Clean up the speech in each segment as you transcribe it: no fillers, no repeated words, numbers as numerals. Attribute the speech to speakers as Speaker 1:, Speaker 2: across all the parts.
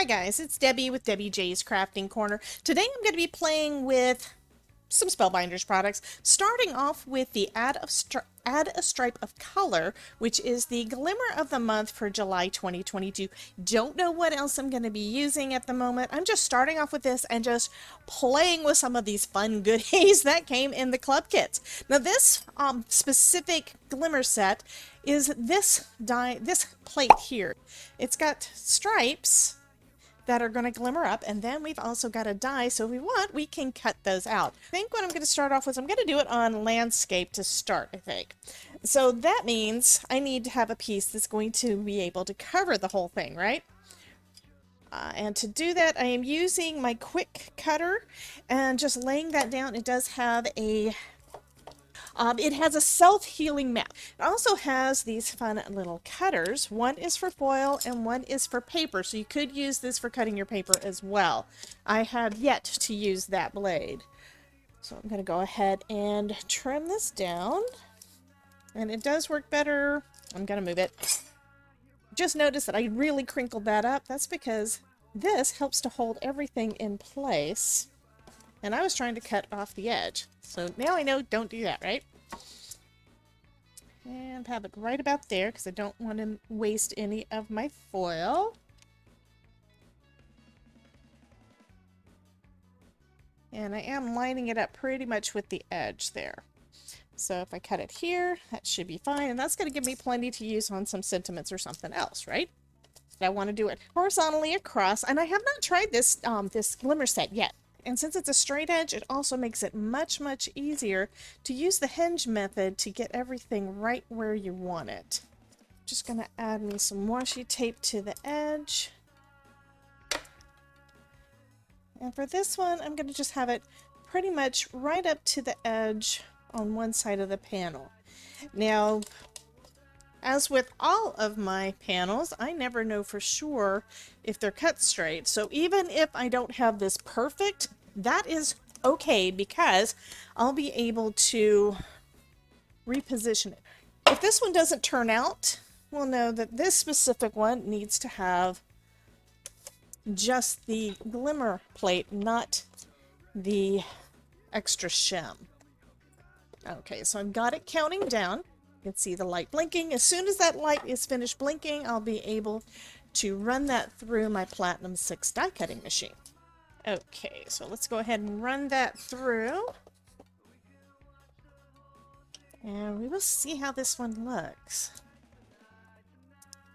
Speaker 1: Hi guys, it's Debbie with Debbie J's Crafting Corner. Today I'm going to be playing with some Spellbinders products, starting off with the Add a Stripe of Color, which is the Glimmer of the month for July 2022. Don't know what else I'm going to be using at the moment. I'm just starting off with this and just playing with some of these fun goodies that came in the club kits. Now this specific Glimmer set is this plate here. It's got stripes that are going to glimmer up, and then we've also got a die, so if we want we can cut those out. I think what I'm going to start off with, I'm going to do it on landscape to start, I think. So that means I need to have a piece that's going to be able to cover the whole thing, right? And to do that I am using my quick cutter and just laying that down. It does have a it has a self-healing mat. It also has these fun little cutters. One is for foil and one is for paper, so you could use this for cutting your paper as well. I have yet to use that blade. So I'm going to go ahead and trim this down. And it does work better. I'm going to move it. Just notice that I really crinkled that up. That's because this helps to hold everything in place. And I was trying to cut off the edge. So now I know don't do that, right? And have it right about there because I don't want to waste any of my foil. And I am lining it up pretty much with the edge there. So if I cut it here, that should be fine. And that's going to give me plenty to use on some sentiments or something else, right? But I want to do it horizontally across. And I have not tried this, this Glimmer set yet. And since it's a straight edge, it also makes it much easier to use the hinge method to get everything right where you want it. Just going to add me some washi tape to the edge. And for this one, I'm going to just have it pretty much right up to the edge on one side of the panel. Now, as with all of my panels, I never know for sure if they're cut straight. So even if I don't have this perfect, that is okay because I'll be able to reposition it. If this one doesn't turn out, we'll know that this specific one needs to have just the glimmer plate, not the extra shim. Okay, so I've got it counting down. You can see the light blinking. As soon as that light is finished blinking, I'll be able to run that through my Platinum 6 die cutting machine. Okay, so let's go ahead and run that through. And we will see how this one looks.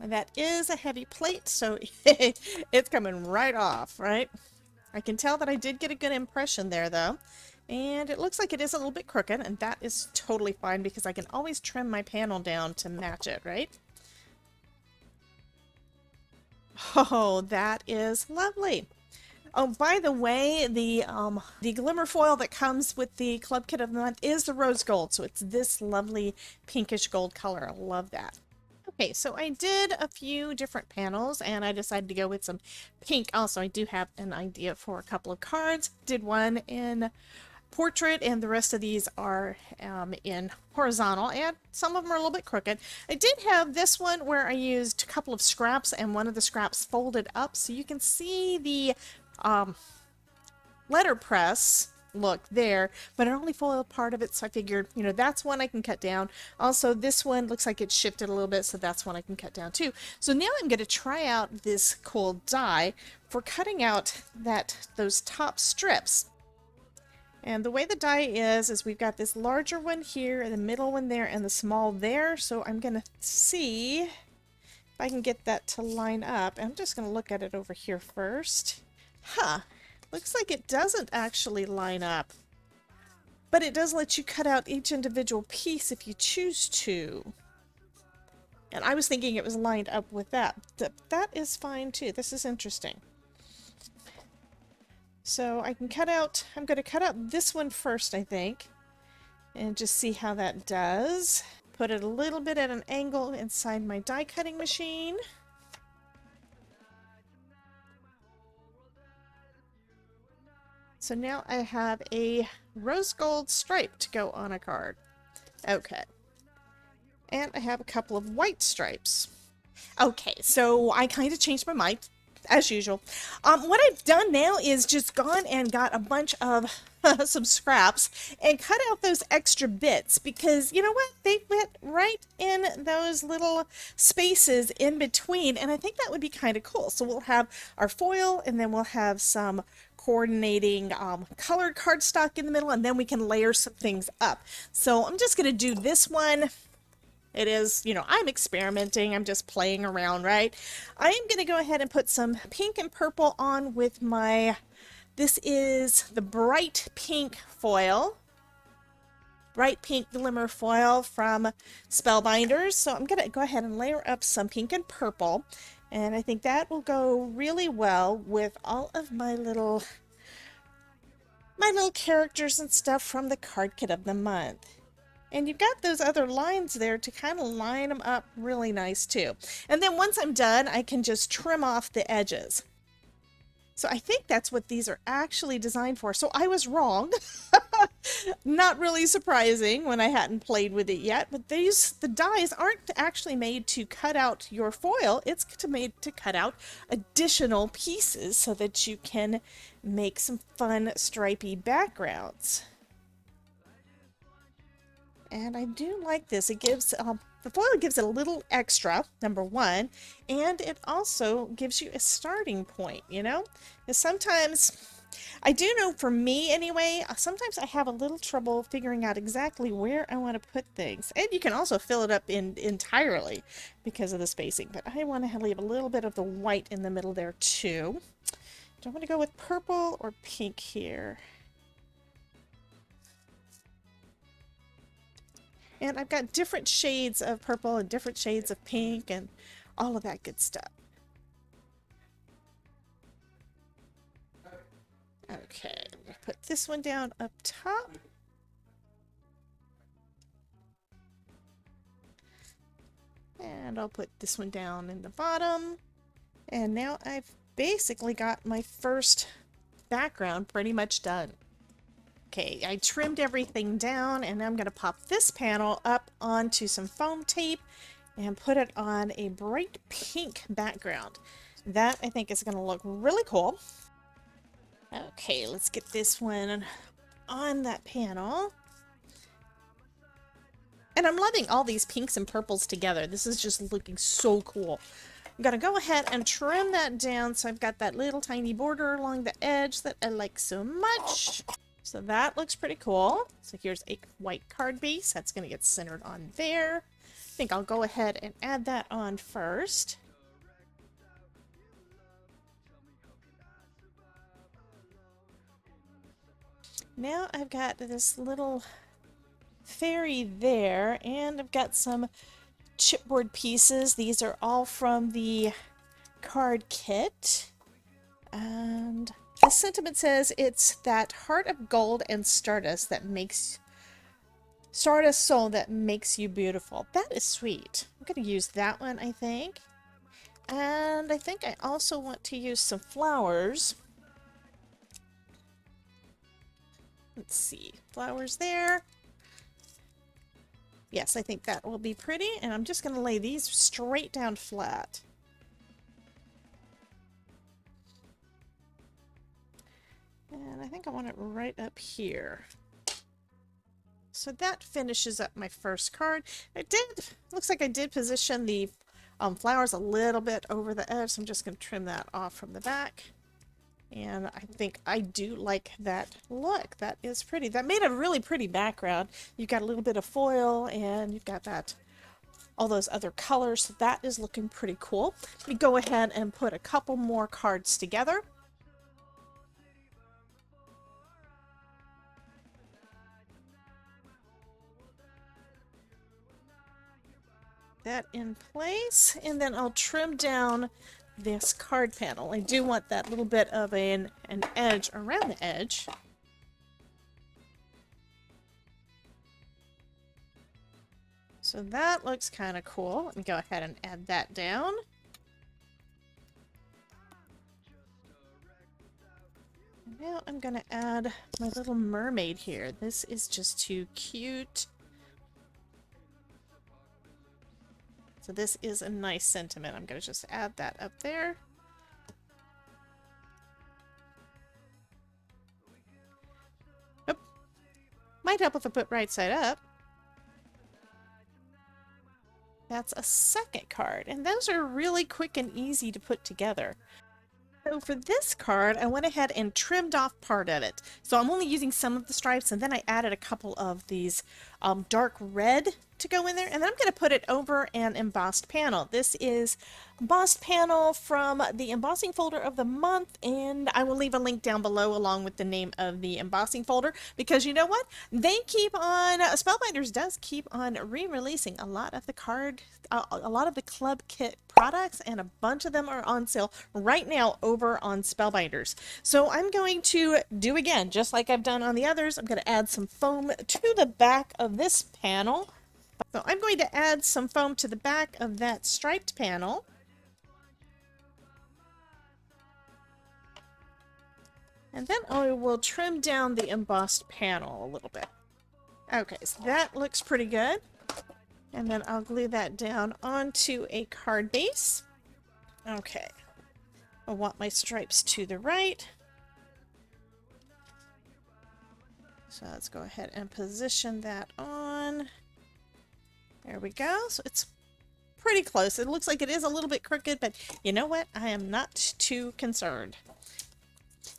Speaker 1: And that is a heavy plate, so it's coming right off, right? I can tell that I did get a good impression there, though. And it looks like it is a little bit crooked, and that is totally fine because I can always trim my panel down to match it, right? Oh, that is lovely. Oh, by the way, the glimmer foil that comes with the club kit of the month is the rose gold, so it's this lovely pinkish gold color. I love that. Okay, so I did a few different panels, and I decided to go with some pink. Also, I do have an idea for a couple of cards. Did one in portrait, and the rest of these are in horizontal, and some of them are a little bit crooked. I did have this one where I used a couple of scraps, and one of the scraps folded up, so you can see the letterpress look there, but it only foiled part of it, so I figured, you know, that's one I can cut down. Also, this one looks like it's shifted a little bit, so that's one I can cut down too. So now I'm going to try out this cool die for cutting out those top strips. And the way the die is we've got this larger one here, and the middle one there, and the small there. So I'm going to see if I can get that to line up. I'm just going to look at it over here first. Huh. Looks like it doesn't actually line up. But it does let you cut out each individual piece if you choose to. And I was thinking it was lined up with that. That is fine too. This is interesting. So I can cut out, I'm going to cut out this one first, I think, and just see how that does. Put it a little bit at an angle inside my die cutting machine. So now I have a rose gold stripe to go on a card. Okay. And I have a couple of white stripes. Okay, so I kind of changed my mind. as usual. What I've done now is just gone and got a bunch of some scraps and cut out those extra bits because you know what? They went right in those little spaces in between, and I think that would be kind of cool. So we'll have our foil, and then we'll have some coordinating colored cardstock in the middle, and then we can layer some things up. So I'm just going to do this one. It is, you know, I'm experimenting. I'm just playing around, right? I am going to go ahead and put some pink and purple on with my, this is the bright pink foil. Bright pink glimmer foil from Spellbinders. So I'm going to go ahead and layer up some pink and purple. And I think that will go really well with all of my little characters and stuff from the card kit of the month. And you've got those other lines there to kind of line them up really nice too. And then once I'm done, I can just trim off the edges. So I think that's what these are actually designed for. So I was wrong. Not really surprising when I hadn't played with it yet, but the dies aren't actually made to cut out your foil. It's made to cut out additional pieces so that you can make some fun stripy backgrounds. And I do like this. It gives, the foil gives it a little extra, number one, and it also gives you a starting point, you know? Because sometimes, I do know for me anyway, sometimes I have a little trouble figuring out exactly where I want to put things. And you can also fill it up entirely because of the spacing, but I want to leave a little bit of the white in the middle there too. Do I want to go with purple or pink here? And I've got different shades of purple and different shades of pink and all of that good stuff. Okay, I'm going to put this one down up top. And I'll put this one down in the bottom. And now I've basically got my first background pretty much done. Okay, I trimmed everything down, and now I'm going to pop this panel up onto some foam tape and put it on a bright pink background. That, I think, is going to look really cool. Okay, let's get this one on that panel. And I'm loving all these pinks and purples together. This is just looking so cool. I'm going to go ahead and trim that down so I've got that little tiny border along the edge that I like so much. So that looks pretty cool. So here's a white card base. That's going to get centered on there. I think I'll go ahead and add that on first. Now I've got this little fairy there, and I've got some chipboard pieces. These are all from the card kit. And the sentiment says it's that heart of gold and stardust that makes stardust soul that makes you beautiful. That is sweet. I'm going to use that one, I think. And I think I also want to use some flowers. Let's see. Flowers there. Yes, I think that will be pretty. And I'm just going to lay these straight down flat. And I think I want it right up here. So that finishes up my first card. Looks like I did position the flowers a little bit over the edge, so I'm just going to trim that off from the back. And I think I do like that look. That is pretty. That made a really pretty background. You've got a little bit of foil, and you've got all those other colors. So that is looking pretty cool. Let me go ahead and put a couple more cards together. That in place, and then I'll trim down this card panel. I do want that little bit of an edge around the edge. So that looks kind of cool. Let me go ahead and add that down. Now I'm going to add my little mermaid here. This is just too cute. So this is a nice sentiment. I'm going to just add that up there. Might help if I put right side up. That's a second card, and those are really quick and easy to put together. So for this card, I went ahead and trimmed off part of it. So I'm only using some of the stripes, and then I added a couple of these dark red to go in there, and then I'm going to put it over an embossed panel. This is embossed panel from the embossing folder of the month, and I will leave a link down below along with the name of the embossing folder, because you know what? They keep on, Spellbinders does keep on re-releasing a lot of the a lot of the club kit products, and a bunch of them are on sale right now over on Spellbinders. So I'm going to do again, just like I've done on the others, I'm going to add some foam to the back of this panel. So I'm going to add some foam to the back of that striped panel. And then I will trim down the embossed panel a little bit. Okay, so that looks pretty good. And then I'll glue that down onto a card base. Okay. I want my stripes to the right. So let's go ahead and position that on. There we go. So it's pretty close. It looks like it is a little bit crooked, but you know what? I am not too concerned.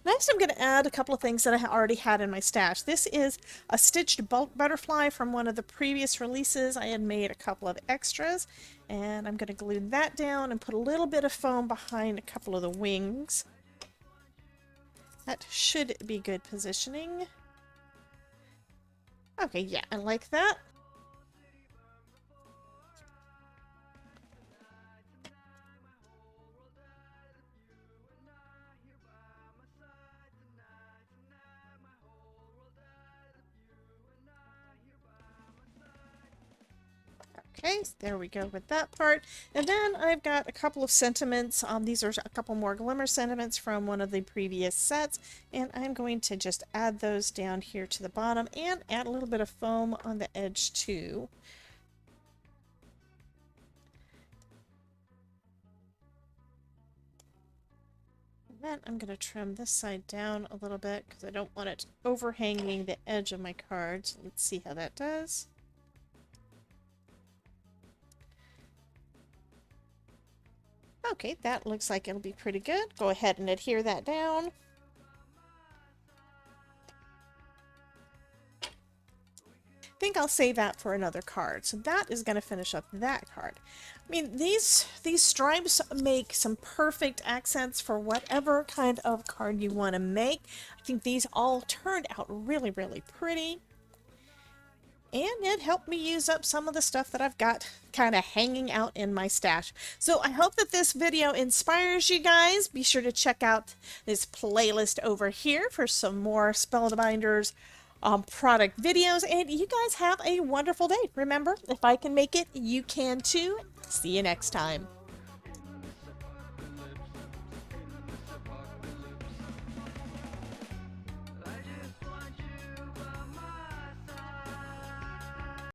Speaker 1: Next, I'm going to add a couple of things that I already had in my stash. This is a stitched bulk butterfly from one of the previous releases. I had made a couple of extras, and I'm going to glue that down and put a little bit of foam behind a couple of the wings. That should be good positioning. Okay, yeah, I like that. Okay, so there we go with that part. And then I've got a couple of sentiments. These are a couple more Glimmer sentiments from one of the previous sets. And I'm going to just add those down here to the bottom and add a little bit of foam on the edge too. And then I'm going to trim this side down a little bit because I don't want it overhanging the edge of my cards. Let's see how that does. Okay, that looks like it'll be pretty good. Go ahead and adhere that down. I think I'll save that for another card. So that is going to finish up that card. I mean, these stripes make some perfect accents for whatever kind of card you want to make. I think these all turned out really, really pretty. And it helped me use up some of the stuff that I've got kind of hanging out in my stash. So I hope that this video inspires you guys. Be sure to check out this playlist over here for some more Spellbinders product videos. And you guys have a wonderful day. Remember, if I can make it, you can too. See you next time.